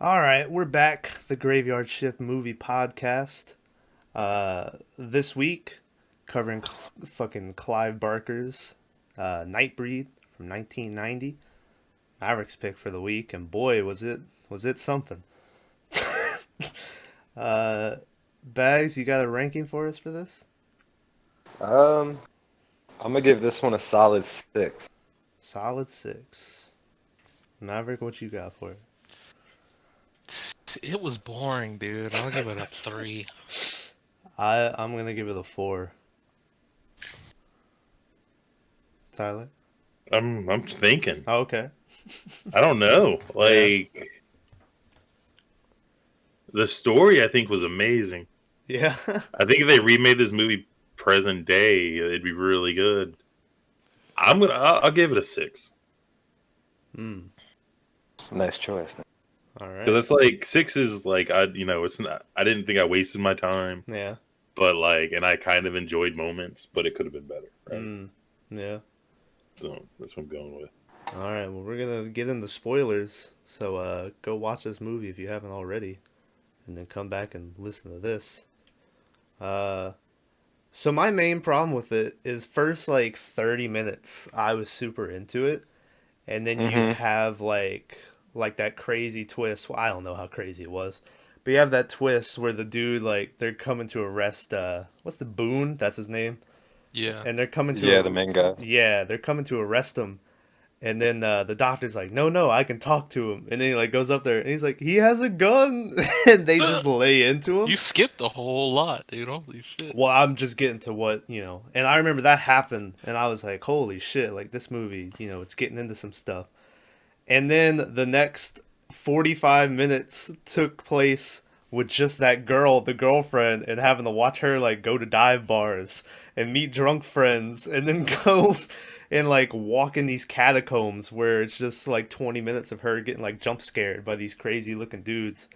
All right, we're back. The Graveyard Shift Movie Podcast. This week, covering fucking Clive Barker's Nightbreed from 1990. Maverick's pick for the week, and boy, was it something. uh, Bags, you got a ranking for us for this? Um, I'm gonna give this one a solid 6. Solid six. Maverick, what you got for it? It was boring, dude. I'll give it a 3. I'm gonna give it a 4. Tyler? I'm thinking. Oh, okay. I don't know. Yeah. The story I think was amazing. Yeah. I think if they remade this movie present day, it'd be really good. I'll give it a 6. Hmm. Nice choice. All right. Because it's like 6 is like it's not. I didn't think I wasted my time, Yeah. but and I kind of enjoyed moments, but it could have been better. Right? Yeah. So that's what I'm going with. All right. Well, we're gonna get into spoilers. So, go watch this movie if you haven't already, and then come back and listen to this. Uh, so my main problem with it is first like 30 minutes, I was super into it, and then you Mm-hmm. have like that crazy twist. Well, I don't know how crazy it was, but you have that twist where the dude like they're coming to arrest. What's the Boone? That's his name. Yeah. And they're coming Yeah, to the main guy. yeah, they're coming to arrest him. And then the doctor's like, no, I can talk to him. And then he like goes up there and he's like, he has a gun, and they just lay into him. You skipped a whole lot, dude. Holy shit. Well, I'm just getting to what and I remember that happened, and I was like, holy shit, like this movie, it's getting into some stuff. And then the next 45 minutes took place with just that girl, the girlfriend, and having to watch her like go to dive bars and meet drunk friends and then go and like walk in these catacombs where it's just like 20 minutes of her getting like jump scared by these crazy looking dudes.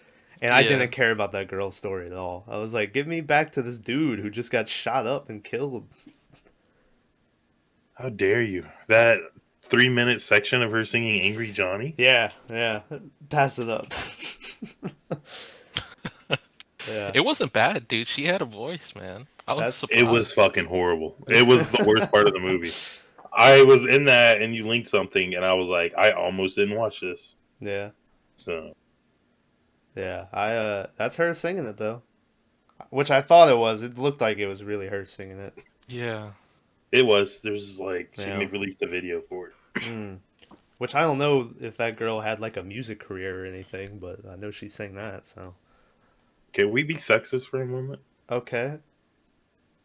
And I Yeah. didn't care about that girl's story at all. I was like, give me back to this dude who just got shot up and killed. How dare you? That 3-minute section of her singing "Angry Johnny." Yeah, yeah. Pass it up. Yeah. It wasn't bad, dude. She had a voice, man. I was That's It surprised. was fucking horrible. It was the worst part of the movie. I was in that, and you linked something, and I was like, I almost didn't watch this. yeah. So Yeah. I that's her singing it though. Which I thought it was. It looked like it was really her singing it. Yeah. it was. There's she Yeah. released a video for it. Mm. Which I don't know if that girl had like a music career or anything, but I know she sang that, so. Can we be sexist for a moment? Okay.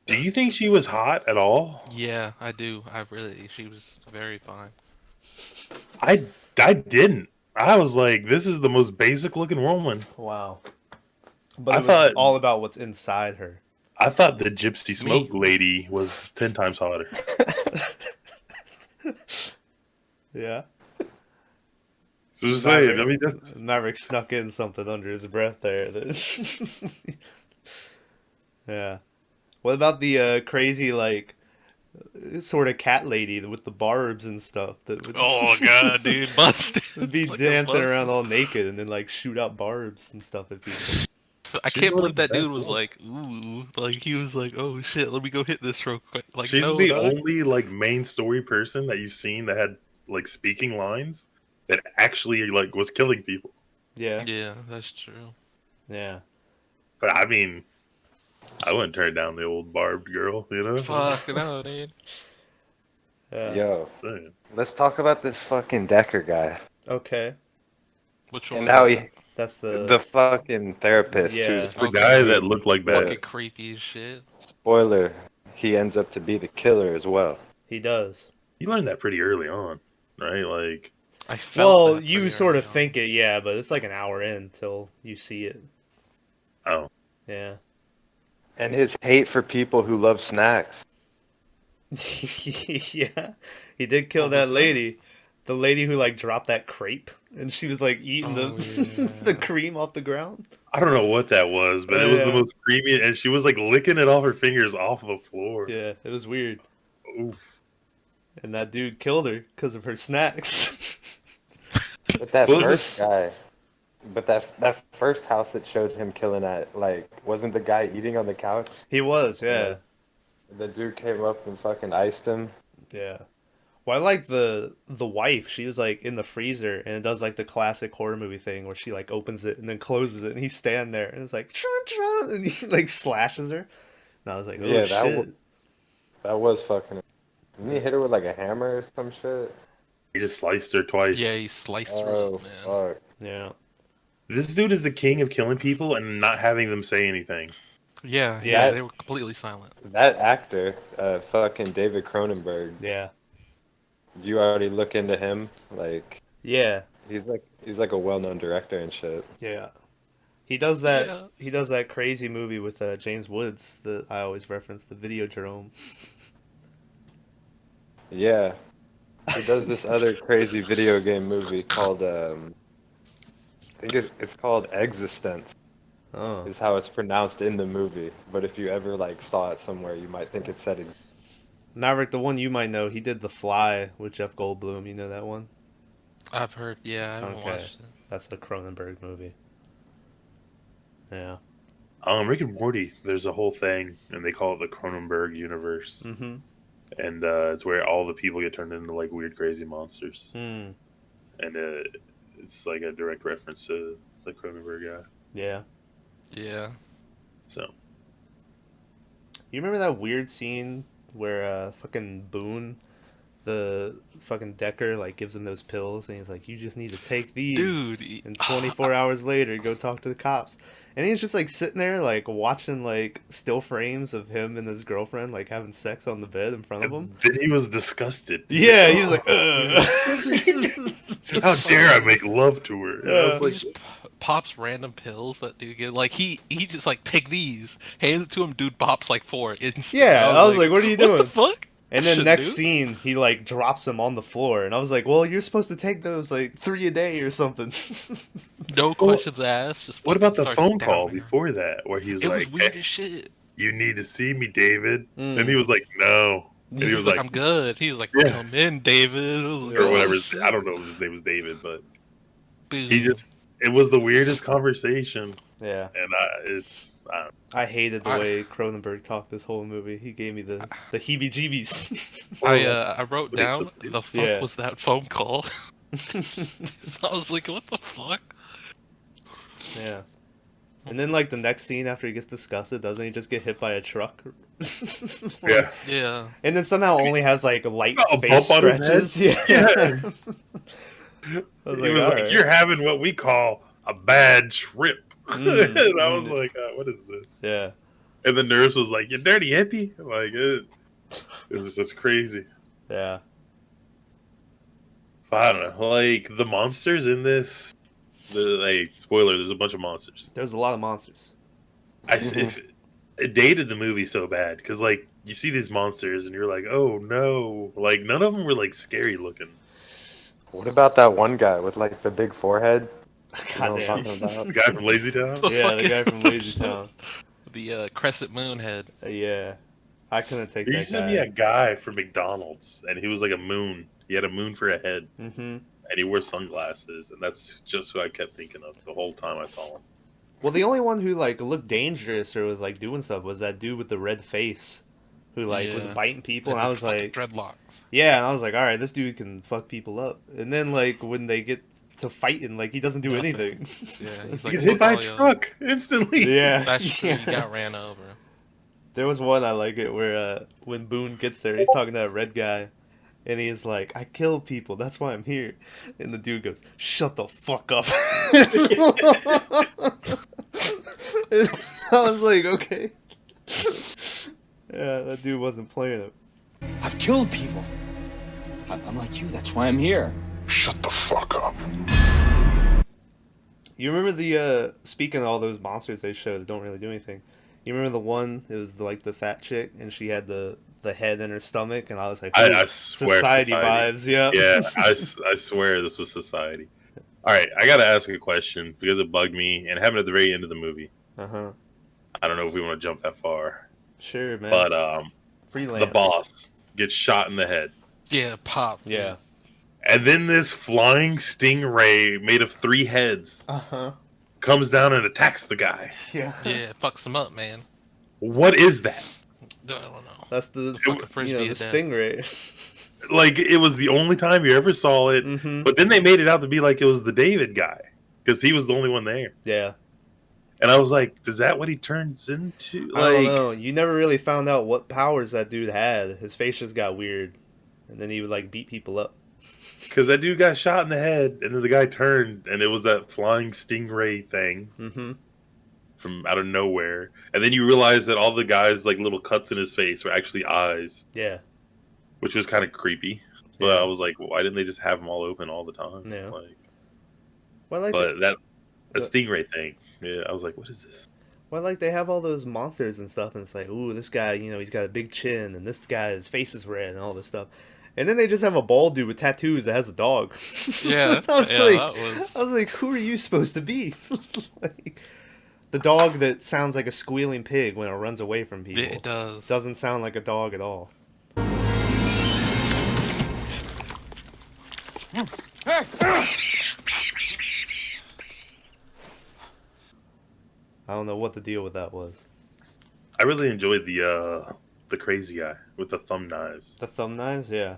Do you think she was hot at all? Yeah, I do. She was very fine. I I didn't. I was like, this is the most basic looking woman. Wow. But I it was thought all about what's inside her. I thought the Gypsy Me. Smoke lady was 10 times hotter. Yeah. So just saying. I mean, that's Maverick snuck in something under his breath there. Yeah. What about the crazy like sort of cat lady with the barbs and stuff that would Oh god, dude, busted. would be Like a dancing bust. around all naked and then like shoot out barbs and stuff at people. I she's can't one of believe the that dude best was ones. like, ooh, like he was like, oh shit, let me go hit this real quick. Like, She's no, the dog. only main story person that you've seen that had speaking lines that actually was killing people. Yeah. Yeah, that's true. Yeah. But I mean, I wouldn't turn down the old barbed girl, you know? Fuck no, dude. Yeah. Yo, Saying. let's talk about this fucking Decker guy. Okay. Which one And was how that? he, That's the fucking therapist Yeah. who's, The Okay. guy that looked like Fucking that. creepy as shit. spoiler, he ends up to be the killer as well. he does. You learned that pretty early on, right? Like, I felt Well, that you pretty sort of early on. think it, yeah, but it's like an hour in until you see it. oh, Yeah. And his hate for people who love snacks. Yeah. He did kill What that was that? lady. The lady who like dropped that crepe and she was like eating Oh, the yeah. cream off the ground. I don't know what that was, but it was the Yeah. most creamy, and she was licking it off her fingers off the floor. Yeah, it was weird. Oof. And that dude killed her because of her snacks. But that So this first is guy, But that first house that showed him killing at, like, wasn't the guy eating on the couch? He was, And yeah, the dude came up and fucking iced him. yeah. Well, I like the wife. She was like in the freezer, and it does like the classic horror movie thing where she like opens it and then closes it, and he's standing there, and it's like chun, chun, and he like slashes her. And I was like, oh Yeah, shit. that was fucking. Didn't he hit her with like a hammer or some shit? He just sliced her twice. Yeah, he sliced her Oh up, man. fuck. Yeah, This dude is the king of killing people and not having them say anything. Yeah, Yeah. they were completely silent. That actor, fucking David Cronenberg. yeah, Did you already look into him? Like, yeah, he's like a well-known director and shit. yeah. He does that. Yeah. He does that crazy movie with James Woods that I always reference, the Videodrome. Yeah. He does this other crazy video game movie called I think it's called Existence. Oh, Is how it's pronounced in the movie. But if you ever like saw it somewhere, you might think it said it. Maverick, the one you might know. He did The Fly with Jeff Goldblum. You know that one? I've heard. Yeah, I haven't Okay. watched it. That's a Cronenberg movie. Yeah. Rick and Morty, there's a whole thing, and they call it the Cronenberg universe, Mm-hmm. and it's where all the people get turned into like weird, crazy monsters, Hmm. and it's like a direct reference to the Cronenberg guy. Yeah. Yeah. So You remember that weird scene where fucking Boone, the fucking Decker, like gives him those pills and he's like, "You just need to take these." Dude. And 24 hours later, go talk to the cops. And he's just like sitting there, like watching like still frames of him and his girlfriend like having sex on the bed in front of him. then he was disgusted. Yeah, he was like, ugh. How dare I make love to her? And I was He like, just pops random pills that dude get. Like he just like take these, hands it to him. Dude pops like 4 instantly. Yeah, I was like, what are you doing? What the fuck? And then Shit, next dude. scene, he like drops him on the floor, and I was like, "Well, you're supposed to take those like 3 a day or something." No questions asked. Just what about the fucking phone starts call down there. before that, where he was It like, was weird "Hey, as shit. you need to see me, David," Mm. and he was like, "No," and he was Like, like, I'm good. He was like, Yeah. come in, David. I was like, or "Oh, whatever. shit." I don't know if his name was David, but Boom. it was the weirdest conversation, Yeah, and I hated the I- way Cronenberg talked this whole movie. He gave me the heebie-jeebies. I wrote What are you down supposed to do? the fuck Yeah. was that phone call. I was like, what the fuck? Yeah. And then like the next scene after he gets disgusted, doesn't he just get hit by a truck? yeah. Yeah. And then somehow only has like light A face bump on his head? scratches. Yeah. Yeah. I was He like, was like, "Alright." "You're having what we call a bad trip," Mm, and I was mm. like, "What is this?" Yeah. And the nurse was like, "You dirty hippie!" Like it was just crazy. Yeah. I don't know. Like the monsters in this. Spoiler: there's a bunch of monsters. There's a lot of monsters. It dated the movie so bad because like you see these monsters and you're like, oh no, like none of them were like scary looking. What about that one guy with like the big forehead? You know what I'm Goddamn. talking about? The guy from Lazy Town. Yeah, the guy from Lazy Town. The crescent moon head. Yeah. I couldn't take There that used to be guy. a guy from McDonald's and he was like a moon. He had a moon for a head Mm-hmm. and he wore sunglasses and that's just who I kept thinking of the whole time I saw him. Well, the only one who like looked dangerous or was like doing stuff was that dude with the red face, who like was Yeah. biting people, and Had I the was fucking like, dreadlocks. yeah, and I was like, all right, this dude can fuck people up. And then like when they get to fighting, like he doesn't do Nothing. anything. Yeah, He he's gets like, hit by a "Fuck all y'all." truck instantly. Yeah, That's true. yeah. He got ran over. There was one I like it where when Boone gets there, he's talking to that red guy, and he's like, "I kill people. That's why I'm here." And the dude goes, "Shut the fuck up." And I was like, okay. Yeah, that dude wasn't playing it. I've killed people. I'm like you, that's why I'm here. Shut the fuck up. You remember the speaking of all those monsters they showed that don't really do anything? You remember the one? It was like the fat chick, and she had the head in her stomach, and I was like, I "Ooh, swear society society. vibes." Yeah. Yeah, I swear this was Society. All right, I gotta ask a question because it bugged me and it happened at the very end of the movie. Uh-huh. I don't know if we want to jump that far, Sure, man. but Freelance. the boss gets shot in the head, Yeah, popped. Yeah. And then this flying stingray made of 3 heads Uh-huh. comes down and attacks the guy. Yeah. Yeah, it fucks him up, man. What is that? I don't know. That's the fucking frisbee the of death. stingray. Like, it was the only time you ever saw it. Mm-hmm. But then they made it out to be like it was the David guy. Because he was the only one there. Yeah. And I was like, is that what he turns into? I don't know. You never really found out what powers that dude had. His face just got weird. And then he would, like, beat people up. Because that dude got shot in the head, and then the guy turned, and it was that flying stingray thing Mm-hmm. from out of nowhere. And then you realize that all the guys' like little cuts in his face were actually eyes, Yeah. which was kind of creepy. But Yeah. I was like, why didn't they just have them all open all the time? Yeah. Like, Well, like, but that the- stingray thing, yeah, I was like, what is this? they have all those monsters and stuff, and it's like, ooh, this guy, he's got a big chin, and this guy's face is red, and all this stuff. And then they just have a bald dude with tattoos that has a dog. Yeah, I was yeah, like, that was. I was like, who are you supposed to be? Like, the dog that sounds like a squealing pig when it runs away from people. It does. Doesn't sound like a dog at all. I don't know what the deal with that was. I really enjoyed the crazy guy with the thumb knives. The thumb knives, yeah.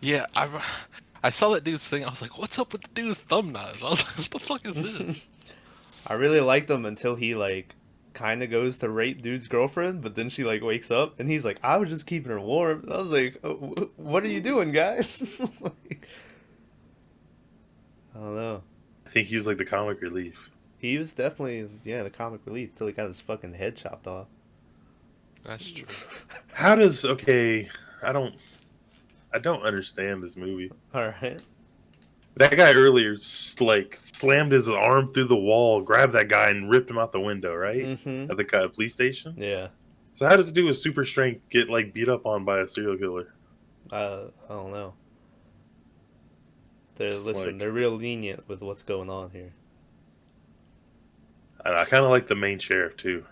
Yeah, I saw that dude's thing. I was like, what's up with the dude's thumb knives? I was like, what the fuck is this? I really liked him until he, like, kind of goes to rape dude's girlfriend, but then she, like, wakes up, and he's like, I was just keeping her warm. I was like, oh, what are you doing, guys? Like, I don't know. I think he was like the comic relief. He was definitely, the comic relief until he got his fucking head chopped off. That's true. How does I don't understand this movie. Alright. That guy earlier like slammed his arm through the wall, grabbed that guy, and ripped him out the window, right? Mm-hmm. At the police station. Yeah. So how does it do with super strength get like beat up on by a serial killer? I don't know. Like- They're real lenient with what's going on here. And I kind of like the main sheriff too.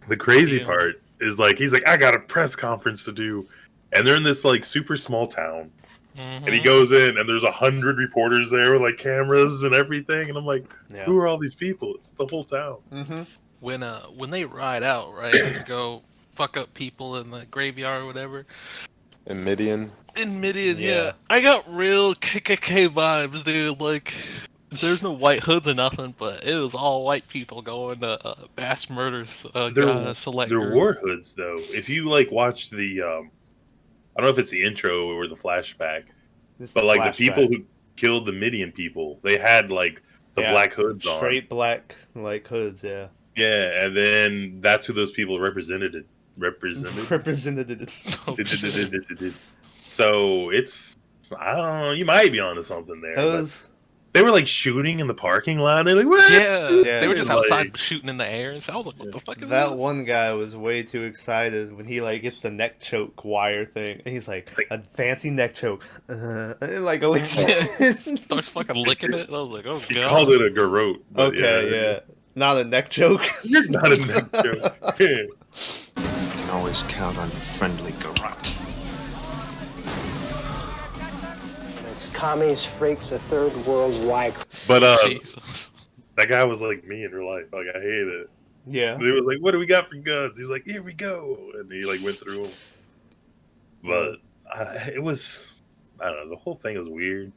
The crazy Yeah. part is like he's like, I got a press conference to do, and they're in this like super small town, and he Mhm. goes in, and there's 100 reporters there with like cameras and everything, and I'm like, Yeah. who are all these people? It's the whole town. Mm-hmm. When they ride out, right, to go fuck up people in the graveyard or whatever. And Midian. In Midian, Yeah. yeah. I got real KKK vibes, dude. Like, there's no white hoods or nothing, but it was all white people going to mass murders. Select They're group. war hoods though. If you like watch the, I don't know if it's the intro or the flashback, but like the people who killed the Midian people, they had like the Yeah, black hoods on. straight black, like, hoods, yeah. Yeah, and then that's who those people represented. Represented. Represented. Oh, shit. So it's, I don't know, you might be onto something there. but Those... they were like shooting in the parking lot. They're like, what? Yeah, Yeah, they were just like- outside shooting in the air. So I was like, what the fuck is That this? one guy was way too excited when he like gets the neck choke wire thing, and he's like, like- a fancy neck choke, and like licks Yeah. it. Starts fucking licking it. I was like, oh He god. called it a garrote. but Okay, yeah, not a neck choke. You're not a neck joke. Yeah. You can always count on your friendly garrote. It's commies, freaks, a third world wide. But Jesus. that guy was like me in real life. Like I hated it. Yeah, He was like, "What do we got for guns?" He was like, "Here we go," and he like went through them. But it was, I don't know. The whole thing was weird.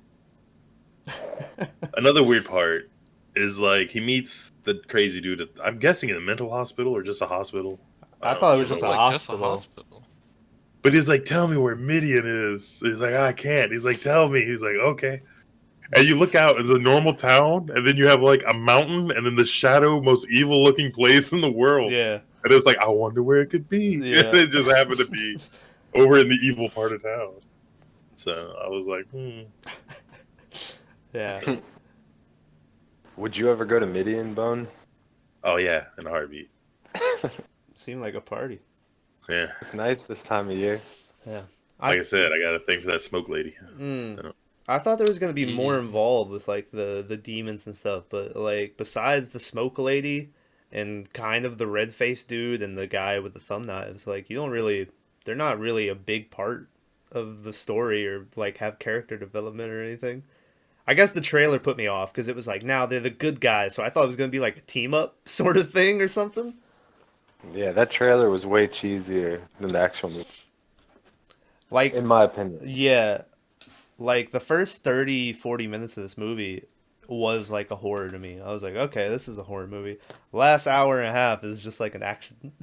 Another weird part is like he meets the crazy dude. I'm guessing in a mental hospital or just a hospital. I thought it was don't just know. a Like, just a hospital. hospital. But he's like, "Tell me where Midian is." He's like, "I can't." He's like, "Tell me." He's like, "Okay." And you look out, it's a normal town, and then you have like a mountain, and then the shadow, most evil-looking place in the world. Yeah, And it's like, I wonder where it could be. Yeah. And it just happened to be over in the evil part of town. So I was like, yeah. Would you ever go to Midian, Bone? oh yeah, in a heartbeat. Seemed like a party. Yeah. It's nice this time of year. Yeah. Like I said, I got a thing for that smoke lady. I thought there was gonna be more involved with like the demons and stuff, but like besides the smoke lady and kind of the red faced dude and the guy with the thumb knives, like you don't really, they're not really a big part of the story or like have character development or anything. I guess the trailer put me off because it was like, now they're the good guys, so I thought it was gonna be like a team up sort of thing or something. Yeah, that trailer was way cheesier than the actual movie, Like, in my opinion. yeah, like the first 30, 40 minutes of this movie was like a horror to me. I was like, okay, this is a horror movie. Last hour and a half is just like an action,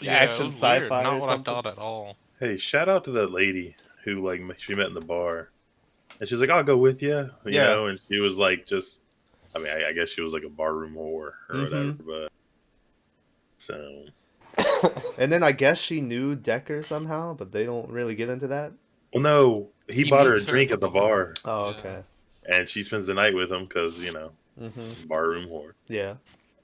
Yeah, action it was weird. sci-fi Not or what I something. thought at all. Hey, shout out to that lady who like she met in the bar, and she's like, "I'll go with you," you Yeah. know, and she was like, just, I mean, I guess she was like a barroom whore or whatever, but so And then I guess she knew Decker somehow, but they don't really get into that. well, no, he He bought her a meets her drink at at the the bar, Oh, Yeah. okay. and she spends the night with him because barroom whore, Yeah.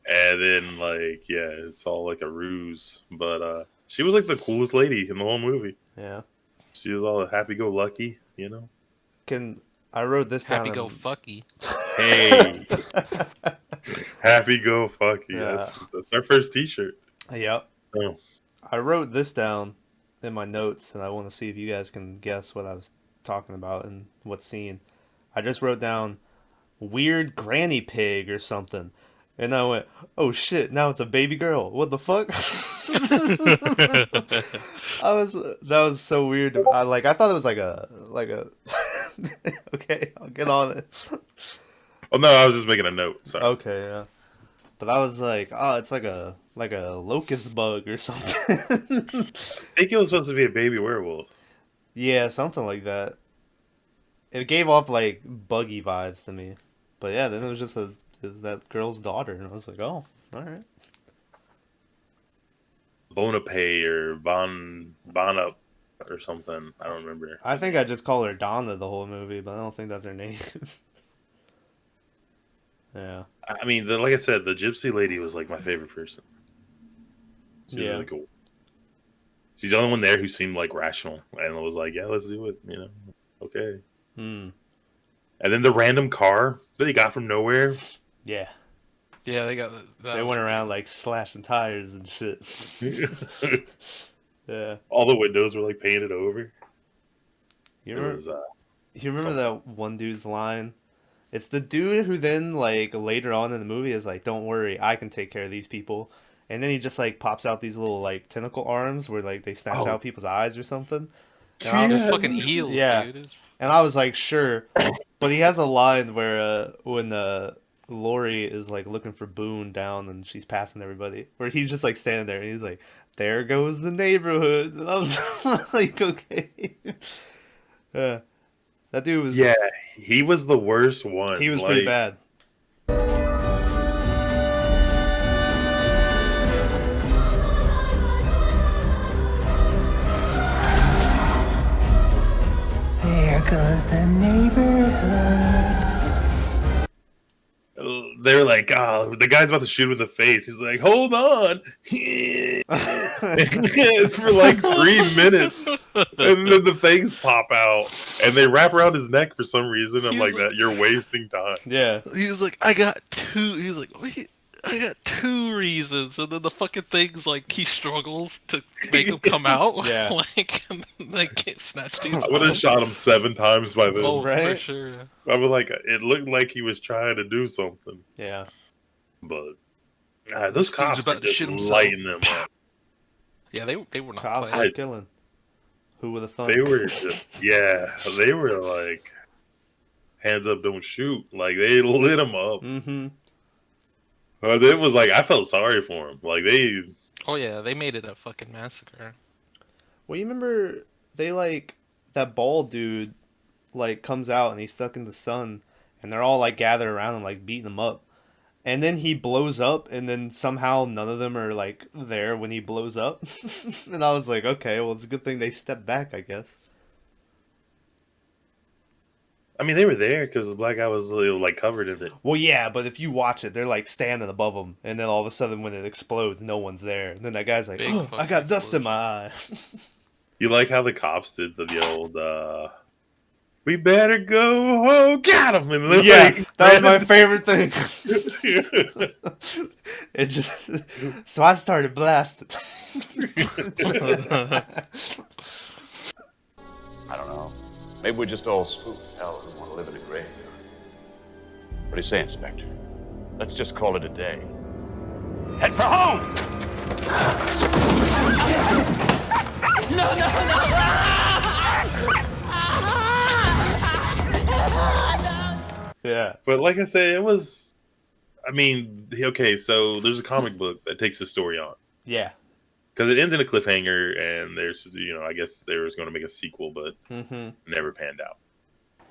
and then like it's all like a ruse, but she was like the coolest lady in the whole movie. Yeah. She was all happy-go-lucky, I wrote this down. Happy go fucky. Hey, happy-go-fucky. Yeah. That's our first T-shirt. Yep. So. I wrote this down in my notes, and I want to see if you guys can guess what I was talking about and what scene. I just wrote down weird granny pig or something. And I went, oh shit, now it's a baby girl. What the fuck? That was so weird. I thought it was like a okay, I'll get on it. Oh no, I was just making a note. Sorry. Okay, yeah. But I was like, oh, it's like a locust bug or something. I think it was supposed to be a baby werewolf. Yeah, something like that. It gave off like buggy vibes to me. But yeah, then it was just it was that girl's daughter, and I was like, oh, all right. Bonapay or Bonup or something. I don't remember. I think I just call her Donna the whole movie, but I don't think that's her name. Yeah. I mean, like I said, the gypsy lady was like my favorite person. She was Yeah. really cool. She's the only one there who seemed like rational and was like, yeah, let's do it. Okay. Hmm. And then the random car that he got from nowhere. Yeah. Yeah, they got that. They went around like slashing tires and shit. Yeah. All the windows were like painted over. You It remember? was, You remember that one dude's line? It's the dude who then, like, later on in the movie is like, don't worry, I can take care of these people. And then he just, like, pops out these little, like, tentacle arms where, like, they snatch out people's eyes or something. And They're fucking eels, Yeah. dude. It's- And I was like, sure. But he has a line where, when Lori is, like, looking for Boone down and she's passing everybody, where he's just, like, standing there and he's like, there goes the neighborhood. And I was like, okay. Yeah. That dude was... yeah, he was the worst one. He was pretty bad. There goes the neighborhood. They were like, oh, the guy's about to shoot him in the face. He's like, hold on. For like 3 minutes. And then the things pop out. And they wrap around his neck for some reason. I'm He like, was like- that you're wasting time. Yeah. He was like, I got two. He's like, wait, I got 2 reasons, and then the fucking thing's like he struggles to make them come out. Yeah. Like and they get snatched dudes. I would have arms. shot him 7 times by then. Oh, for Right? sure. I was like, it looked like he was trying to do something. Yeah. But those Dude's cops about were to just shit himself. lighting them up. Yeah, they were not Cops playing. were killing. Who would have thought? They were just, yeah, they were like, hands up, don't shoot. Like, they lit him up. Mm-hmm. But it was like, I felt sorry for him. Like, Oh yeah, they made it a fucking massacre. Well, you remember they like that bald dude like comes out and he's stuck in the sun and they're all like gathered around him like beating him up. And then he blows up and then somehow none of them are like there when he blows up. And I was like, okay, well it's a good thing they stepped back, I guess. I mean, they were there because the black guy was like covered in it. Well, yeah, but if you watch it, they're like standing above him, and then all of a sudden when it explodes, no one's there. And then that guy's like, Big oh, I fucking got dust in my eye. You like how the cops did the old, we better go, oh, got him! And then, Yeah, like, that was my favorite thing. It just so I started blasting. I Maybe we're just all spooked. Hell, we want to live in a graveyard. What do you say, Inspector? Let's just call it a day. Head for home! Yeah. But like I said, it was. I mean, okay, so there's a comic book that takes the story on Yeah. because it ends in a cliffhanger, and there's, I guess they was going to make a sequel, but Mm-hmm. never panned out.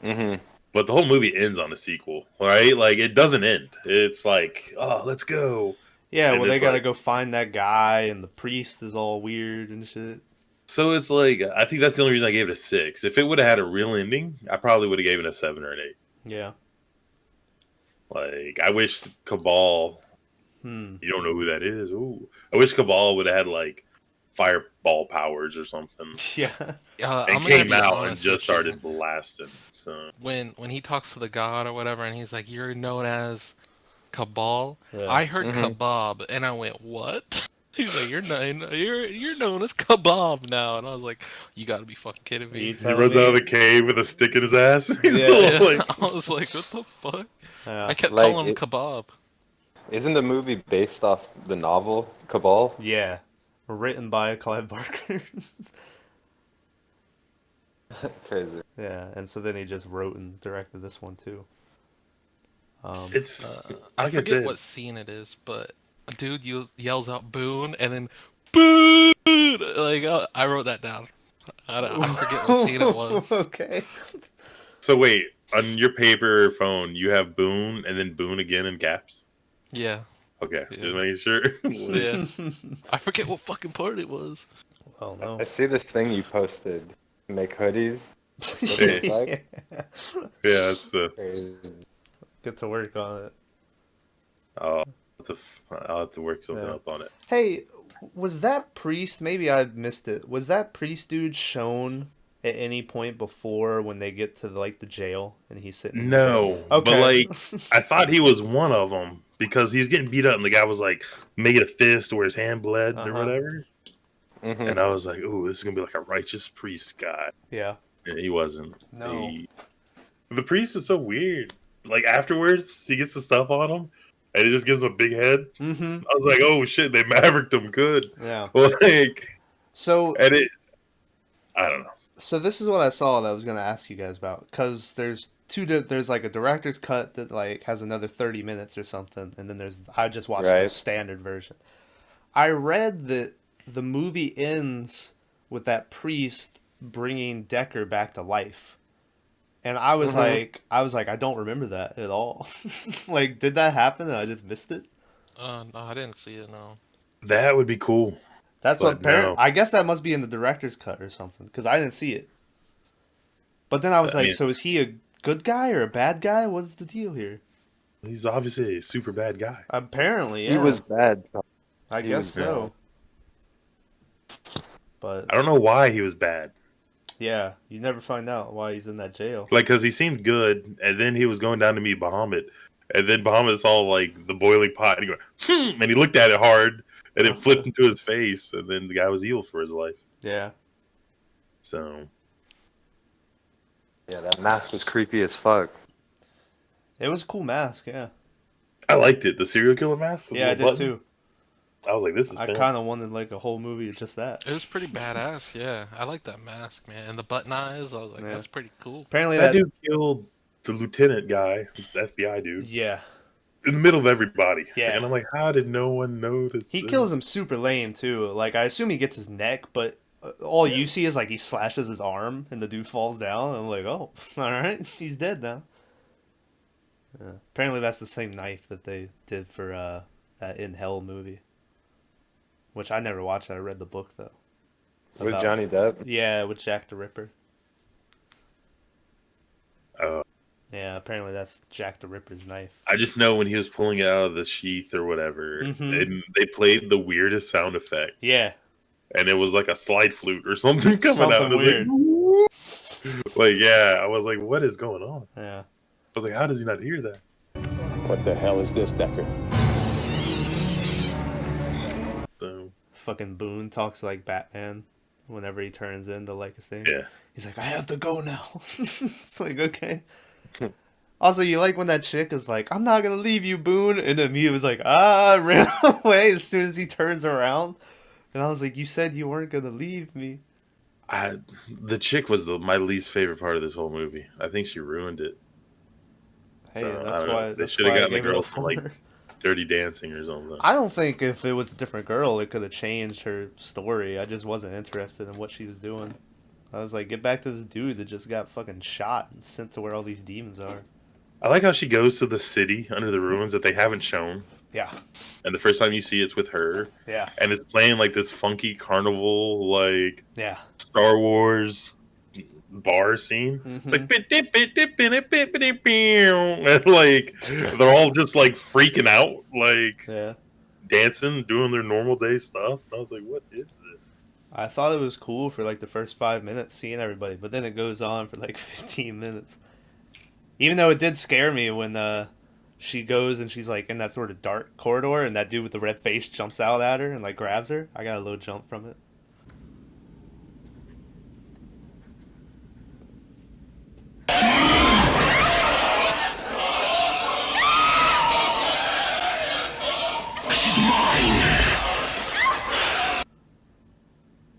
Mm-hmm. But the whole movie ends on a sequel, right? Like it doesn't end. It's like, oh, let's go. Yeah, And well, they it's gotta like- go find that guy, and the priest is all weird and shit. So it's like, I think that's the only reason I gave it a 6. If it would have had a real ending, I probably would have given it a 7 or an 8. Yeah. Like, I wish Cabal, you don't know who that is. Ooh. I wish Cabal would have had, like, fireball powers or something. Yeah. I'm And gonna came be out and honest just with you. started blasting. So When he talks to the god or whatever, and he's like, "You're known as Cabal." Yeah. I heard kebab, and I went, "What?" He's like, "You're known as kebab now," and I was like, "You got to be fucking kidding me!" he runs out of the cave with a stick in his ass. He's Yeah. all Yeah, like, I was like, "What the fuck?" Yeah. I kept Like, calling him kebab. Isn't the movie based off the novel Cabal? Yeah. Written by Clive Barker. Crazy. Yeah, and so then he just wrote and directed this one too. it's, I like I forget said. what scene it is, but a dude yells out "Boone" and then "Boone." Like I wrote that down. I forget what scene it was. Okay. So wait, on your paper or phone, you have Boone and then Boone again in caps? Yeah, Okay, Yeah. just making sure. yeah. I forget what fucking part it was. Oh no. I see this thing you posted. Make hoodies. Yeah. Yeah, that's the. Crazy. Get to work on it. I'll have to work something Yeah. up on it. Hey, was that priest? Maybe I missed it. Was that priest dude shown at any point before when they get to like the jail and he's sitting? in the No, jail? but Okay. like I thought he was one of them because he was getting beat up and the guy was like making a fist where his hand bled or Uh-huh. whatever. Mhm. And I was like, "Ooh, this is gonna be like a righteous priest guy." Yeah. And he wasn't. No. The priest is so weird. Like afterwards, he gets the stuff on him, and it just gives him a big head. Mm-hmm. I was like, "Oh shit, they mavericked him good." Yeah. Like, So and it, I don't know. So this is what I saw that I was gonna ask you guys about, because there's there's like a director's cut that like has another 30 minutes or something, and then I just watched the Right. standard version. I read that the movie ends with that priest bringing Decker back to life, and I was like, I don't remember that at all. Like, did that happen and I just missed it? No, I didn't see it. No. That would be cool. That's But what apparently. no. I guess that must be in the director's cut or something, because I didn't see it. But then I was I like, mean- so is he a good guy or a bad guy? What's the deal here? He's obviously a super bad guy. Apparently, yeah. He was bad. I he guess was so. But I don't know why he was bad. yeah, you never find out why he's in that jail. Like, because he seemed good, and then he was going down to meet Bahamut, and then Bahamut saw like the boiling pot, and he went, and he looked at it hard, and it flipped into his face, and then the guy was evil for his life. Yeah. So Yeah, that mask was creepy as fuck. It was a cool mask, yeah. I liked it. The serial killer mask. with Yeah, I the little did button. too. I was like, this is. I bad. kind of wanted like a whole movie of just that. It was pretty badass. Yeah, I like that mask, man, and the button eyes. I was like, Yeah. that's pretty cool. Apparently That that. dude killed the lieutenant guy, the FBI dude, Yeah. in the middle of everybody. Yeah. And I'm like, how did no one notice? He this? kills him super lame too. Like, I assume he gets his neck, but all you see is like he slashes his arm and the dude falls down. And I'm like, oh, all right, he's dead now. Yeah. Apparently that's the same knife that they did for that In Hell movie, which I never watched. I read the book though. With About- Johnny Depp. Yeah, with Jack the Ripper. Oh. Yeah, apparently that's Jack the Ripper's knife. I just know when he was pulling it out of the sheath or whatever, Mhm. and they played the weirdest sound effect, Yeah, and it was like a slide flute or something coming Something out. It was weird. Like, yeah, I was like, what is going on? yeah. I was like, how does he not hear that? What the hell is this, Decker? So Fucking Boone talks like Batman. whenever he turns into like his thing. Yeah. He's like, I have to go now. It's like, okay. Also, you like when that chick is like, I'm not gonna leave you, Boone, and then Mia was like, ran away as soon as he turns around, and I was like, you said you weren't gonna leave me. The chick was my least favorite part of this whole movie. I think she ruined it. Hey, So, I that's don't know. why They that's should have why I gotten the gave it a girl from like 4. Dirty Dancing or something. I don't think if it was a different girl, it could have changed her story. I just wasn't interested in what she was doing. I was like, get back to this dude that just got fucking shot and sent to where all these demons are. I like how she goes to the city under the ruins that they haven't shown, Yeah, and the first time you see it's with her, yeah, and it's playing like this funky carnival, like yeah. Star Wars bar scene. It's like and like they're all just like freaking out, like Yeah. dancing, doing their normal day stuff. And I was like, what is this? I thought it was cool for like the first 5 minutes seeing everybody, but then it goes on for like 15 minutes. Even though it did scare me when she goes and she's like in that sort of dark corridor and that dude with the red face jumps out at her and like grabs her. I got a little jump from it.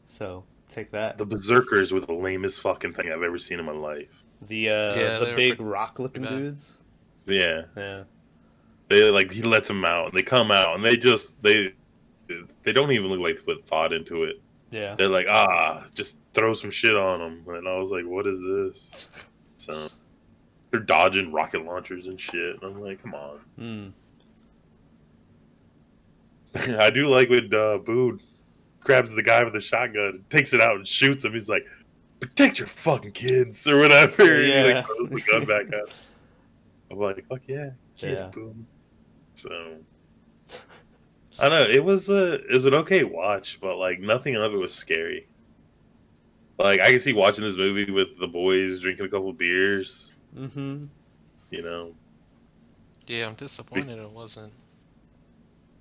So take that. The Berserkers were the lamest fucking thing I've ever seen in my life. The they the were big pretty rock looking bad. dudes. Yeah, Yeah. they like he lets them out, and they come out, and they don't even look like they put thought into it. Yeah. They're like, just throw some shit on them, and I was like, what is this? So they're dodging rocket launchers and shit. And I'm like, come on. Hmm. I do like when Boone grabs the guy with the shotgun, takes it out, and shoots him. He's like, protect your fucking kids or whatever. And he Yeah. like throws the gun back up. I'm like, fuck yeah, Yeah. Boone. So I don't know. It was an okay watch, but like nothing of it was scary. Like I can see watching this movie with the boys, drinking a couple beers. Mm-hmm. You know, Yeah, I'm disappointed it wasn't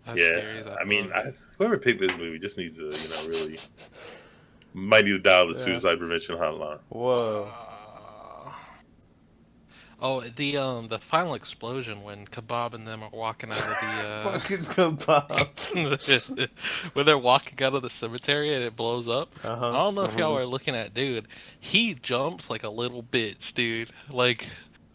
as yeah. scary as I mean, thought. whoever picked this movie just needs to, really might need to dial the Yeah. suicide prevention hotline. Whoa. Oh, the final explosion when Kebab and them are walking out of Fucking kebab. the when they're walking out of the cemetery and it blows up. I Uh-huh. don't know if y'all are looking at, dude. He jumps like a little bitch, dude. Like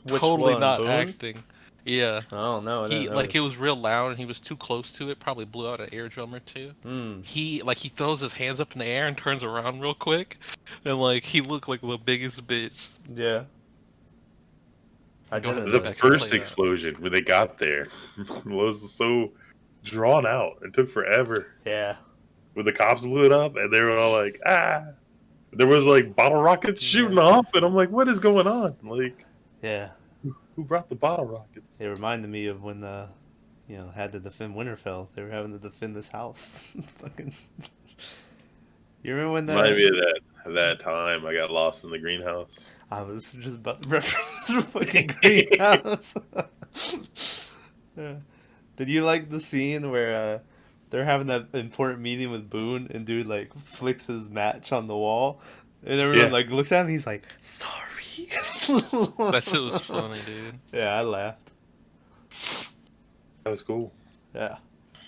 Which totally one, not Boone? acting. Yeah. Oh no. I He didn't like it notice. was real loud and he was too close to it. Probably blew out an eardrum or two. Hmm. He throws his hands up in the air and turns around real quick, and like he looked like the biggest bitch. Yeah. I Go ahead. didn't The notice. Play first that. explosion when they got there was so drawn out. It took forever. Yeah. When the cops blew it up, and they were all like, There was like bottle rockets shooting off, and I'm like, what is going on? Like, Yeah. who brought the bottle rockets? It reminded me of when had to defend Winterfell. They were having to defend this house. Fucking. You remember when that? Remind me of that time I got lost in the greenhouse. I was just about to reference the fucking greenhouse. Yeah. Did you like the scene where they're having that important meeting with Boone and dude like flicks his match on the wall and everyone Yeah. like looks at him, he's like, sorry. That shit was funny, dude. Yeah, I laughed. That was cool. Yeah.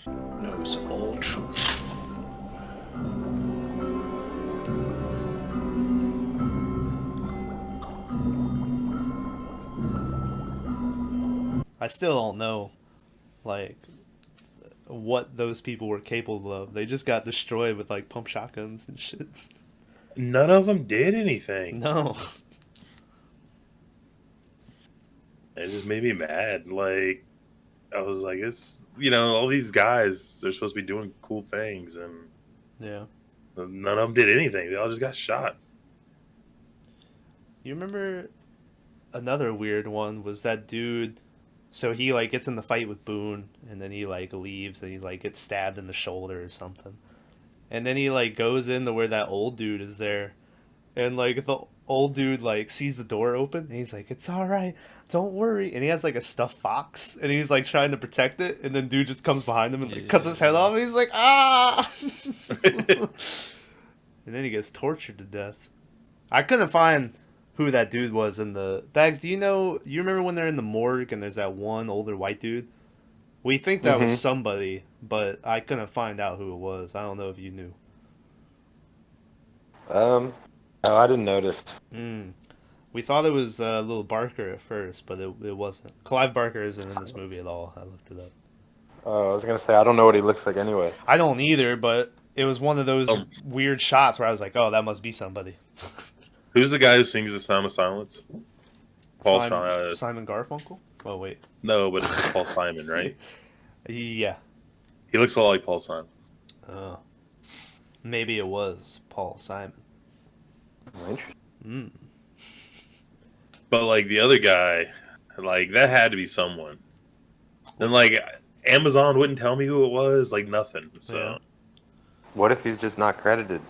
Knows all truth. I still don't know, like, what those people were capable of. They just got destroyed with, like, pump shotguns and shit. None of them did anything. No. It just made me mad. Like, I was like, it's, all these guys, they're supposed to be doing cool things, and Yeah. none of them did anything. They all just got shot. You remember another weird one was that dude, so he, like, gets in the fight with Boone, and then he, like, leaves, and he, like, gets stabbed in the shoulder or something. And then he, like, goes into where that old dude is there, and, like, the old dude, like, sees the door open, and he's like, it's alright, don't worry. And he has, like, a stuffed fox, and he's, like, trying to protect it, and then dude just comes behind him and, like, cuts his head off, and he's like, ah! And And then he gets tortured to death. I couldn't find who that dude was in the Bags. Do you know? You remember when they're in the morgue and there's that one older white dude? We think that was somebody, but I couldn't find out who it was. I don't know if you knew. Oh, I didn't notice. We thought it was Little Barker at first, but it wasn't. Clive Barker isn't in this movie at all. I looked it up. Oh, I was gonna say I don't know what he looks like anyway. I don't either, but it was one of those weird shots where I was like, "Oh, that must be somebody." Who's the guy who sings The Sound of Silence? Paul Simon Garfunkel? Oh wait, No, but it's Paul Simon, right? yeah. He looks a lot like Paul Simon. Oh, maybe it was Paul Simon. Interesting. But like the other guy, like that had to be someone. And like Amazon wouldn't tell me who it was, like nothing. So Yeah. What if he's just not credited?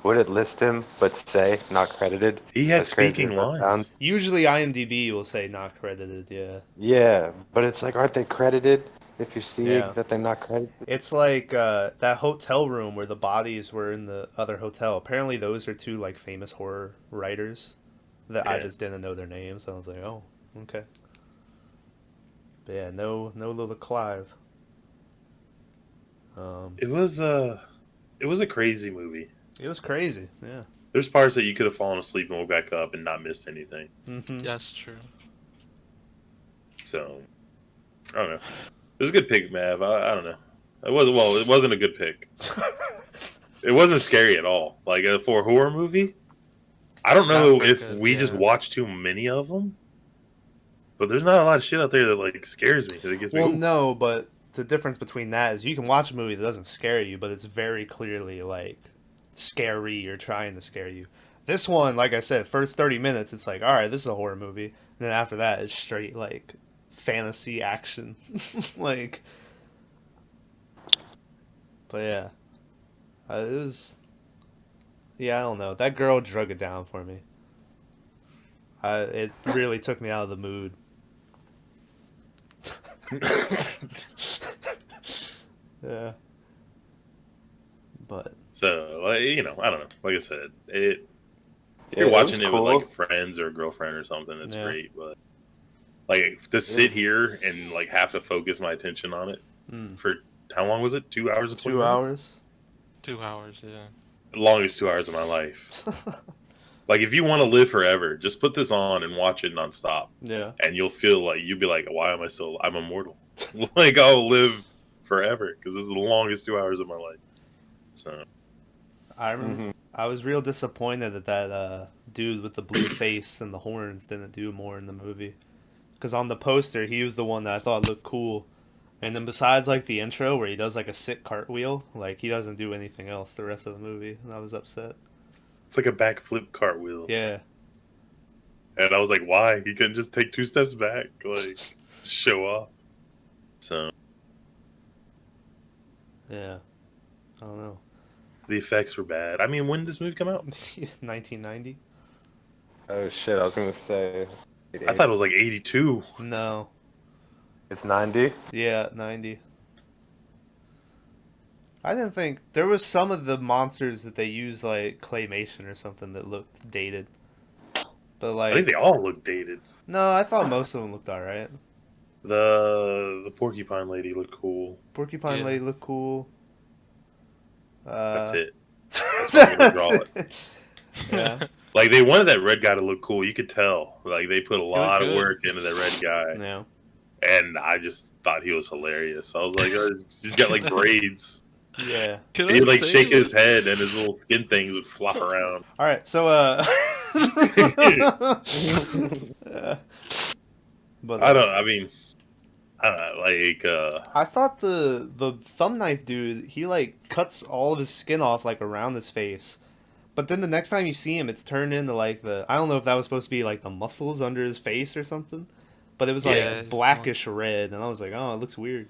Would it list him but say not credited? he had As crazy speaking as that lines. sounds. Usually IMDb will say not credited. Yeah. Yeah, but it's like, aren't they credited if you're seeing Yeah. that they're not credited? It's like that hotel room where the bodies were in the other hotel. Apparently, those are two like famous horror writers that I Yeah. just didn't know their names. So I was like, oh, okay. But yeah, no little Clive. It was a crazy movie. It was crazy. Yeah. There's parts that you could have fallen asleep and woke back up and not missed anything. Mm-hmm. That's true. So I don't know. It was a good pick, Mav. I don't know. It wasn't a good pick. It wasn't scary at all. Like for a horror movie, I don't know Not if good, we just yeah. watched too many of them. But there's not a lot of shit out there that like scares me. That gets me. Well, "Ooh." no, but the difference between that is you can watch a movie that doesn't scare you, but it's very clearly like scary or trying to scare you. This one, like I said, first 30 minutes, it's like, all right, this is a horror movie. And then after that, it's straight like fantasy action. Like, but yeah, it was. Yeah, I don't know. That girl drug it down for me. It really took me out of the mood. Yeah. But So like, I don't know. Like I said, if Yeah, you're it watching was it cool. with like friends or a girlfriend or something, it's Yeah. great. But like to sit here and like have to focus my attention on it for how long was it? 2 hours and 20 2 minutes? hours. 2 hours, yeah. Longest 2 hours of my life. Like if you want to live forever, just put this on and watch it nonstop, Yeah. and you'll feel like you'll be like, "Why am I still? I'm immortal. Like I'll live forever because this is the longest 2 hours of my life." So I remember I was real disappointed that dude with the blue face and the horns didn't do more in the movie. Because on the poster, he was the one that I thought looked cool. And then besides like the intro where he does like a sick cartwheel, like he doesn't do anything else the rest of the movie. And I was upset. it's like a backflip cartwheel, Yeah. and I was like, "Why? He couldn't just take 2 steps back, like show off." So Yeah. I don't know. the effects were bad. I mean, when did this movie come out? 1990? Oh shit! I was gonna say. I thought it was like 82. No. It's 90. Yeah, 90. I didn't think there was some of the monsters that they used like claymation or something that looked dated. But I think like they all look dated. no, I thought most of them looked alright. The porcupine lady looked cool. Porcupine Yeah. Lady looked cool. That's it. That's what I'm gonna draw it. Yeah. Like they wanted that red guy to look cool. You could tell. Like they put a lot of good. work into that red guy, Yeah. and I just thought he was hilarious. I was like, oh, he's got like braids. Yeah. Can He'd like say shake what- his head, and his little skin things would flop around. All right. So yeah. But I don't know, like I thought the thumb knife dude, he like cuts all of his skin off like around his face. But then the next time you see him, it's turned into like I don't know if that was supposed to be like the muscles under his face or something. But it was like Yeah. blackish red, and I was like, oh, it looks weird.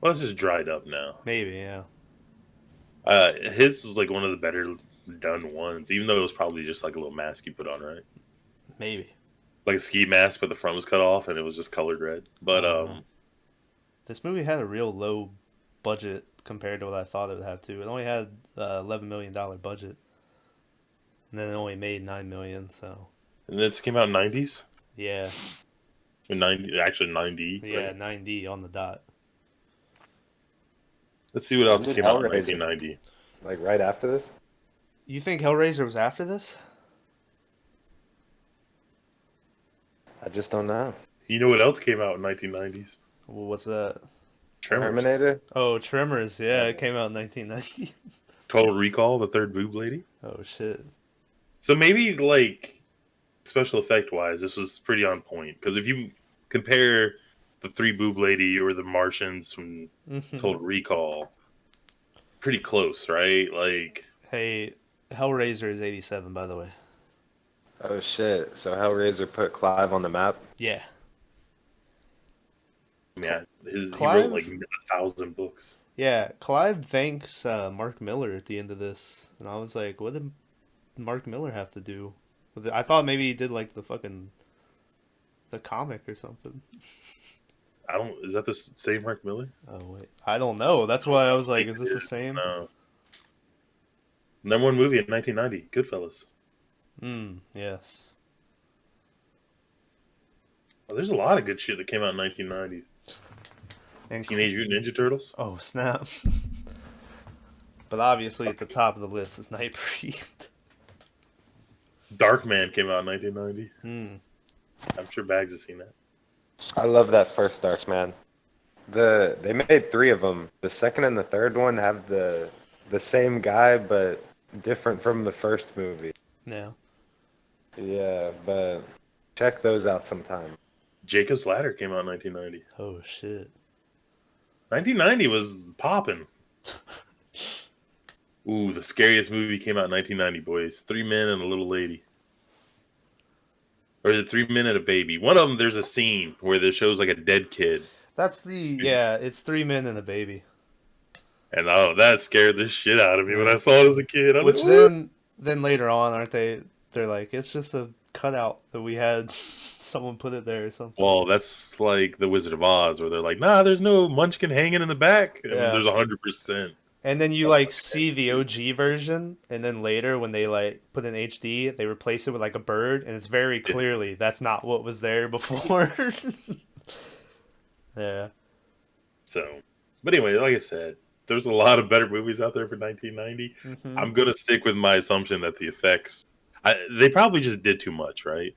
well, it's just dried up now. Maybe, yeah. His was like one of the better done ones, even though it was probably just like a little mask you put on, right? Maybe. Like a ski mask, but the front was cut off and it was just colored red. But This movie had a real low budget compared to what I thought it would have to. It only had $11 million budget. and then it only made 9 million. So And this came out in 90s? yeah, In 90, actually 90. yeah, Right? 90 on the dot. Let's see what else When did came out in Hellraiser? 1990. Like right after this? You think Hellraiser was after this? I just don't know. You know what else came out in 1990s? Well, what's that? Tremors. Terminator? Oh, Tremors. Yeah, it came out in 1990. Total Recall, the third boob lady. Oh shit. So maybe like special effect wise, this was pretty on point. Because if you compare the three boob lady or the Martians from Total Recall, pretty close, right? Like, Hey, Hellraiser is 87, by the way. Oh shit. So Hellraiser put Clive on the map? Yeah. yeah, he Clive? wrote like 1,000 books. Yeah, Clive thanks Mark Miller at the end of this, and I was like, what did Mark Miller have to do with it? I thought maybe he did like the comic or something. I don't. Is that the same Mark Miller? Oh wait, I don't know. That's why I was like, is this the same? No. Number one movie in 1990, Goodfellas. Yes. Oh, there's a lot of good shit that came out in 1990s. And Teenage Mutant Ninja Turtles. Oh snap! But obviously at the top of the list is Nightbreed. Darkman came out in 1990. I'm sure Bags has seen that. I love that first Darkman. They made 3 of them. The second and the third one have the same guy, but different from the first movie. Yeah. Yeah, but check those out sometime. Jacob's Ladder came out in 1990. Oh shit. 1990 was popping. Ooh, the scariest movie came out in 1990, boys. 3 Men and a Little Lady. Or is it 3 Men and a Baby? One of them, there's a scene where it shows like a dead kid. That's it's 3 men and a baby. And oh, that scared the shit out of me when I saw it as a kid. I was Which like, "What?" then later on, aren't they? They're like, it's just a cutout that we had. Someone put it there or something. Well, that's like the Wizard of Oz, where they're like, nah, there's no munchkin hanging in the back. And Yeah. there's 100%. And then you like see the OG version, and then later when they like put in HD, they replace it with like a bird, and it's very clearly that's not what was there before. Yeah. So, but anyway, like I said, there's a lot of better movies out there for 1990. I'm gonna stick with my assumption that the effects, they probably just did too much, right?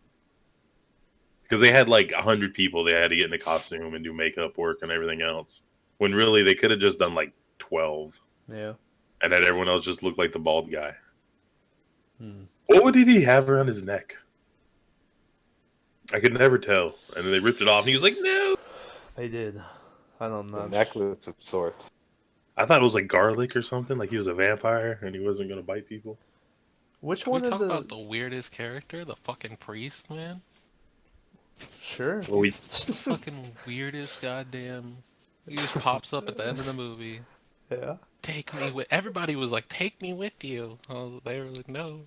Because they had like 100 people they had to get in a costume and do makeup work and everything else. When really they could have just done like 12. Yeah. And had everyone else just look like the bald guy. What did he have around his neck? I could never tell. And then they ripped it off and he was like, no! They did. I don't know. A necklace of sorts. I thought it was like garlic or something, like he was a vampire and he wasn't gonna bite people. Which Can one we of talk the? about the weirdest character? The fucking priest, man? Sure. Well, we The fucking weirdest goddamn... He just pops up at the end of the movie. Yeah. Take me with... Everybody was like, take me with you. Oh, they were like, no.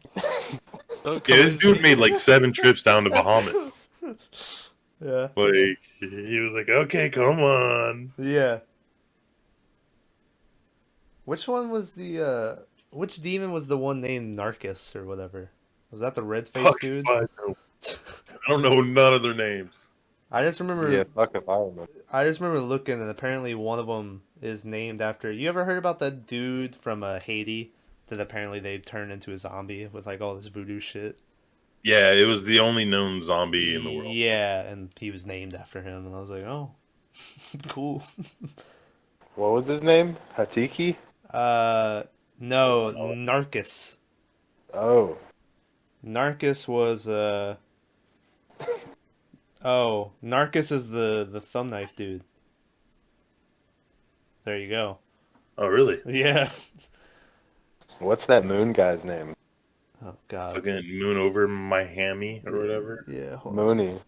Don't yeah, come this with dude me. made like 7 trips down to Bahamut. Yeah. Like he was like, okay, come on. Yeah. Which one was the? Which demon was the one named Narcus or whatever? Was that the red faced Fuck dude? if I know. I don't know none of their names. I just remember. Yeah, fuck if I remember. I just remember looking, and apparently one of them is named after. You ever heard about that dude from Haiti that apparently they turned into a zombie with like all this voodoo shit? Yeah, it was the only known zombie in the world. Yeah, and he was named after him, and I was like, oh, cool. What was his name? Hatiki? No, Narcus. Oh. Narcus was Oh, Narcus is the thumb knife dude. There you go. Oh, really? Yeah. What's that moon guy's name? Oh God. Fucking moon over my hammy or whatever. Yeah. Hold on. Mooney.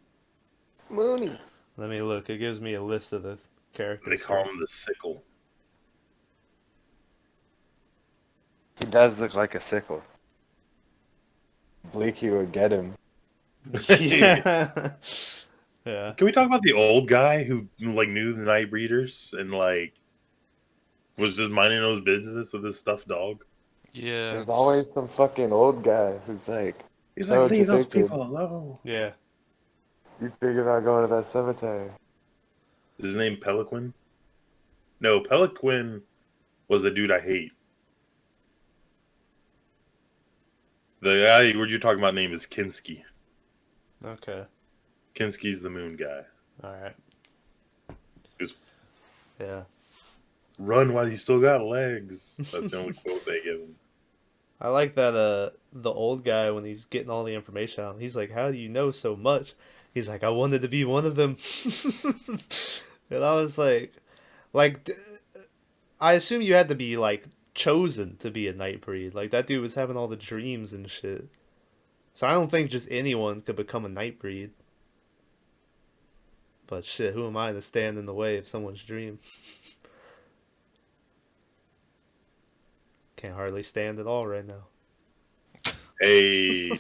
Mooney. Let me look. It gives me a list of the characters. They call him the sickle. He does look like a sickle. Bleaky would get him. Yeah. Yeah. Can we talk about the old guy who like knew the Nightbreeders and like was just minding his business with his stuffed dog? Yeah. There's always some fucking old guy who's like, He's "So like, what you leave those thinking? people alone. Yeah. You thinking about going to that cemetery?" Is his name Peliquin? No, Peliquin was the dude I hate. The guy you're talking about name is Kinski. Okay. Kinski's the moon guy. All right. Just Yeah. run while you still got legs. That's the only quote they give him. I like that the old guy when he's getting all the information out, he's like, "How do you know so much?" He's like, "I wanted to be one of them." And I was like I assume you had to be like chosen to be a Nightbreed. Like that dude was having all the dreams and shit. So I don't think just anyone could become a Nightbreed. But shit, who am I to stand in the way of someone's dream? Can't hardly stand at all right now. Hey,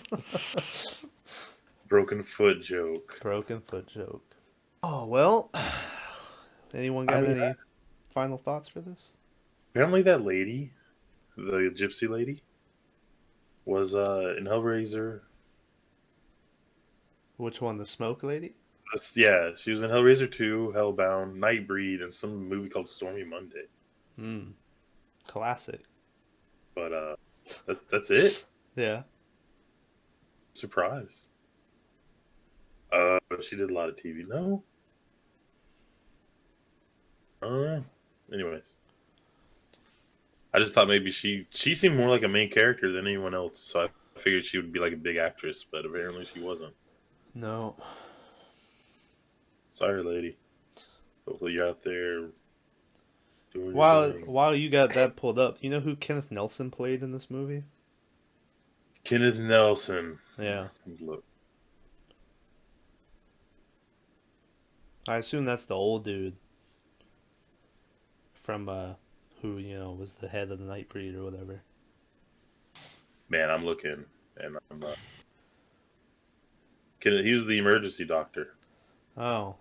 broken foot joke. Broken foot joke. Oh, well. Anyone got any final thoughts for this? Apparently, that lady, the gypsy lady, was in Hellraiser. Which one, the smoke lady? Yeah, she was in Hellraiser 2, Hellbound, Nightbreed, and some movie called Stormy Monday. Classic. But that's it. Yeah. Surprise. She did a lot of TV. No. Anyways, I just thought maybe she seemed more like a main character than anyone else, so I figured she would be like a big actress, but apparently she wasn't. No. Sorry, lady. Hopefully you're out there doing your thing. While you got that pulled up, you know who Kenneth Nelson played in this movie? Kenneth Nelson. Yeah. Look. I assume that's the old dude from who, was the head of the Nightbreed or whatever. Man, I'm looking, and I'm he was the emergency doctor. Oh.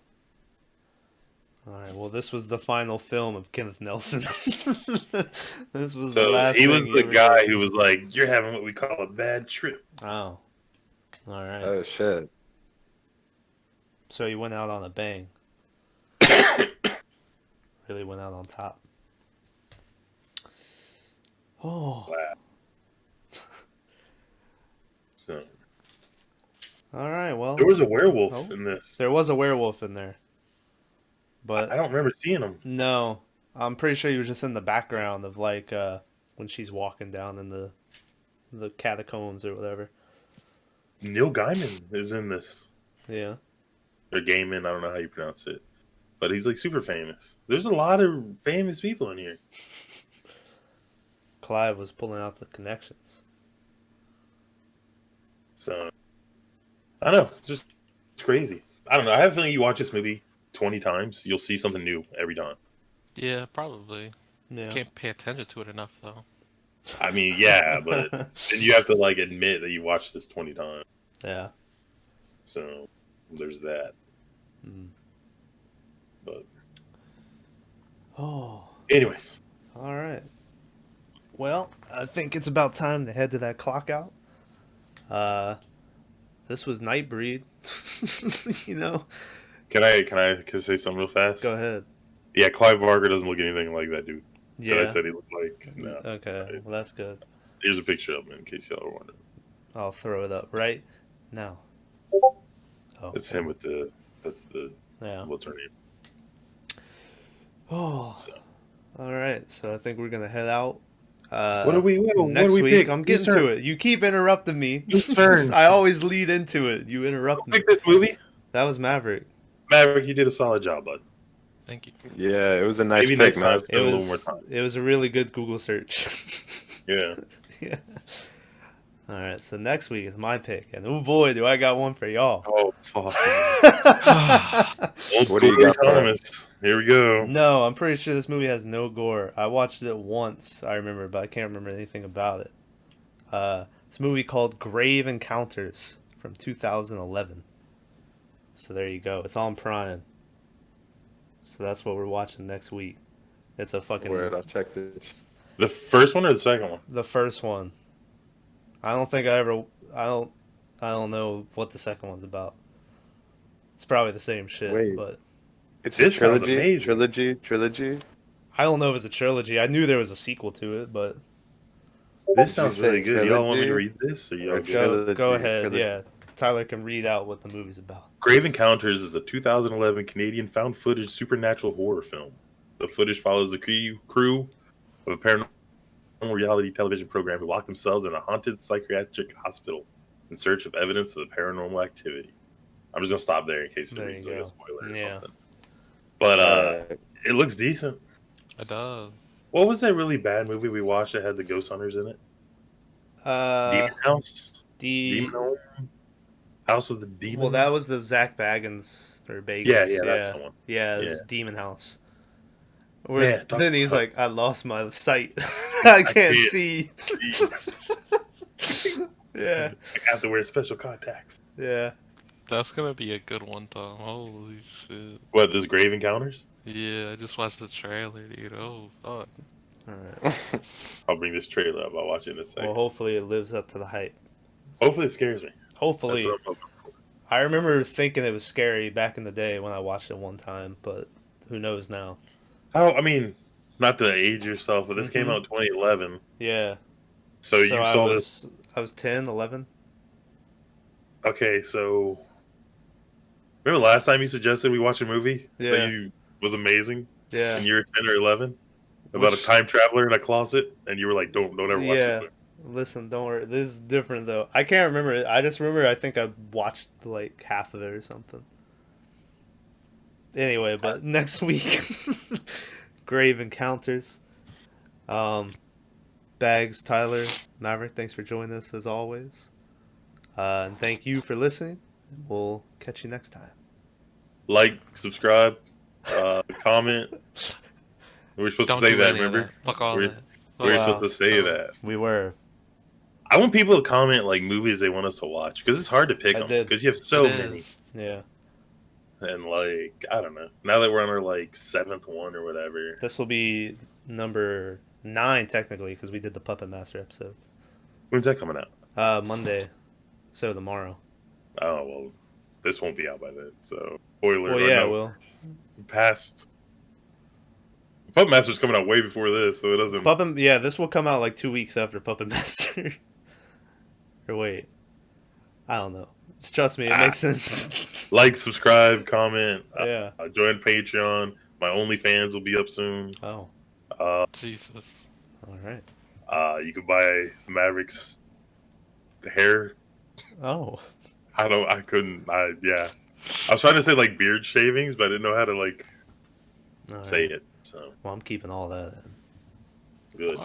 Alright, well this was the final film of Kenneth Nelson. This was the So last he was thing the ever guy did. who was like, "You're having what we call a bad trip." Oh. Alright. Oh shit! So he went out on a bang. Really went out on top. Oh. Wow. So Alright, well. there was a werewolf in this. There was a werewolf in there. But I don't remember seeing him. no. I'm pretty sure he was just in the background of like when she's walking down in the catacombs or whatever. Neil Gaiman is in this. Yeah. Or Gaiman, I don't know how you pronounce it. But he's like super famous. There's a lot of famous people in here. Clive was pulling out the connections. So, I don't know. It's crazy. I don't know. I have a feeling you watch this movie 20 times, you'll see something new every time. Yeah, probably. Yeah. Can't pay attention to it enough, though. I mean, yeah, but then you have to like admit that you watched this 20 times. Yeah. So, there's that. But, anyways. All right. Well, I think it's about time to head to that clock out. This was Nightbreed. Can I say something real fast? Go ahead. Yeah, Clive Barker doesn't look anything like that dude. Yeah. That I said he looked like. No. Okay. Well, that's good. Here's a picture of him in case y'all are wondering. I'll throw it up right now. Oh. It's him with the. That's the. Yeah. What's her name? Oh. So. All right. So I think we're gonna head out. What do we next week? Pick? I'm getting Whose to turn? it. You keep interrupting me. Whose turn? I always lead into it. You interrupt me. Pick this movie. That was Maverick. Maverick, you did a solid job, bud. Thank you. Yeah, it was a nice Maybe pick, next time man. spend a little more time. It was a really good Google search. Yeah. Yeah. All right. So next week is my pick, and oh boy, do I got one for y'all. Oh fuck. Old What do you Corey got for Thomas. Here we go. No, I'm pretty sure this movie has no gore. I watched it once, I remember, but I can't remember anything about it. It's a movie called Grave Encounters from 2011. So there you go. It's on Prime. So that's what we're watching next week. It's a fucking. Word, I'll check this. The first one or the second one? The first one. I don't think I ever. I don't know what the second one's about. It's probably the same shit, Wait. but It's This a sounds trilogy. amazing. Trilogy. I don't know if it's a trilogy. I knew there was a sequel to it, but This Did you sounds really say good. Y'all want me to trilogy? read this, or y'all Or good? go Trilogy, ahead. trilogy. Yeah, Tyler can read out what the movie's about. Grave Encounters is a 2011 Canadian found footage supernatural horror film. The footage follows the crew of a paranormal reality television program who lock themselves in a haunted psychiatric hospital in search of evidence of the paranormal activity. I'm just gonna stop there in case it There reads you like a go. spoiler or Yeah. something. But Alright. it looks decent. It does. What was that really bad movie we watched that had the ghost hunters in it? Demon House? Demon Home? House of the Demon? Well, that was the Zach Baggins or Bagans. Yeah, that's the one. Yeah, it Yeah. was Demon House. Man, talk Then he's about- like, "I lost my sight. I can't can't see." Yeah, I have to wear special contacts. yeah. That's gonna be a good one, Tom. Holy shit. What, this Grave Encounters? Yeah, I just watched the trailer, dude. Oh, fuck. All right. I'll bring this trailer up. I'll watch it in a second. Well, hopefully it lives up to the hype. Hopefully it scares me. That's Hopefully, what I'm hoping for. I remember thinking it was scary back in the day when I watched it one time, but who knows now? I mean, not to age yourself, but this came Mhm. out 2011. Yeah. So you I saw this. I was 10, 11. Okay, so remember last time you suggested we watch a movie Yeah. that you was amazing, Yeah. and you were 10 or 11 about a Which- time traveler in a closet, and you were like, "Don't ever watch Yeah. this." Listen, don't worry. This is different though. I can't remember it. I just remember I think I watched like half of it or something. Anyway, but next week, Grave Encounters. Bags, Tyler, Maverick, thanks for joining us as always. And thank you for listening. We'll catch you next time. Like, subscribe, comment. We were supposed Don't to say do that. any of Remember, that. Fuck all we that. we were Wow. supposed to say that. We were. I want people to comment like movies they want us to watch because it's hard to pick I them did. because you have so It many. is. Yeah. And like, I don't know. Now that we're on our like 7th one or whatever, This will be number 9 technically because we did the Puppet Master episode. when's that coming out? Monday. So tomorrow. Oh well, this won't be out by then. So spoiler. Well, or yeah, no, well. past. Puppet Master's coming out way before this, so it doesn't. Puppet, yeah, this will come out like 2 weeks after Puppet Master. Or wait, I don't know. Just trust me, it makes sense. Like, subscribe, comment. Yeah. Join Patreon. My OnlyFans will be up soon. Oh, Jesus. all right. You can buy Maverick's hair. Oh, I couldn't. Yeah. I was trying to say like beard shavings, but I didn't know how to like all say right. it. So Well, I'm keeping all that. In. good.